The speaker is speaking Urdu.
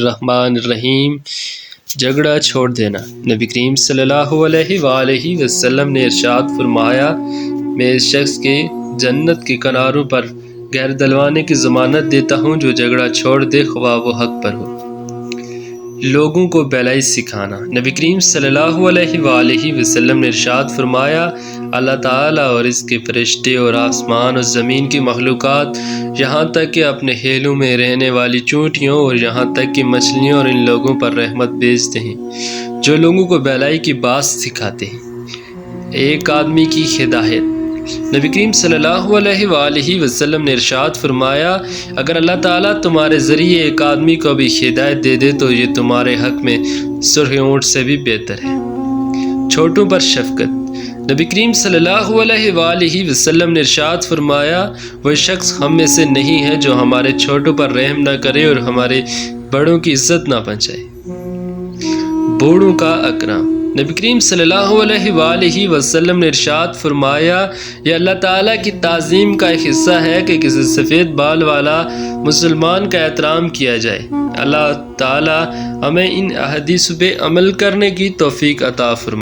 الرحمن الرحیم۔ جھگڑا چھوڑ دینا۔ نبی کریم صلی اللہ علیہ وآلہ وسلم نے ارشاد فرمایا، میں اس شخص کے جنت کے کناروں پر گہر دلوانے کی ضمانت دیتا ہوں جو جھگڑا چھوڑ دے خواہ وہ حق پر ہو۔ لوگوں کو بھلائی سکھانا۔ نبی کریم صلی اللہ علیہ وآلہ وسلم نے ارشاد فرمایا، اللہ تعالیٰ اور اس کے فرشتے اور آسمان اور زمین کی مخلوقات، یہاں تک کہ اپنے ہیلوں میں رہنے والی چونٹیوں اور یہاں تک کہ مچھلیوں اور ان لوگوں پر رحمت بھیجتے ہیں جو لوگوں کو بھلائی کی بات سکھاتے ہیں۔ ایک آدمی کی ہدایت۔ نبی کریم صلی اللہ علیہ وآلہ وسلم نے ارشاد فرمایا، اگر اللہ تعالیٰ تمہارے ذریعے ایک آدمی کو بھی ہدایت دے دے تو یہ تمہارے حق میں سرخ اونٹ سے بھی بہتر ہے۔ چھوٹوں پر شفقت۔ نبی کریم صلی اللہ علیہ وآلہ وسلم نے ارشاد فرمایا، وہ شخص ہم میں سے نہیں ہے جو ہمارے چھوٹوں پر رحم نہ کرے اور ہمارے بڑوں کی عزت نہ پہنچائے۔ بوڑھوں کا اکرام۔ نبی کریم صلی اللہ علیہ وآلہ وسلم نے ارشاد فرمایا، یہ اللہ تعالیٰ کی تعظیم کا ایک حصہ ہے کہ کسی سفید بال والا مسلمان کا احترام کیا جائے۔ اللہ تعالیٰ ہمیں ان احادیث پہ عمل کرنے کی توفیق عطا فرمائے۔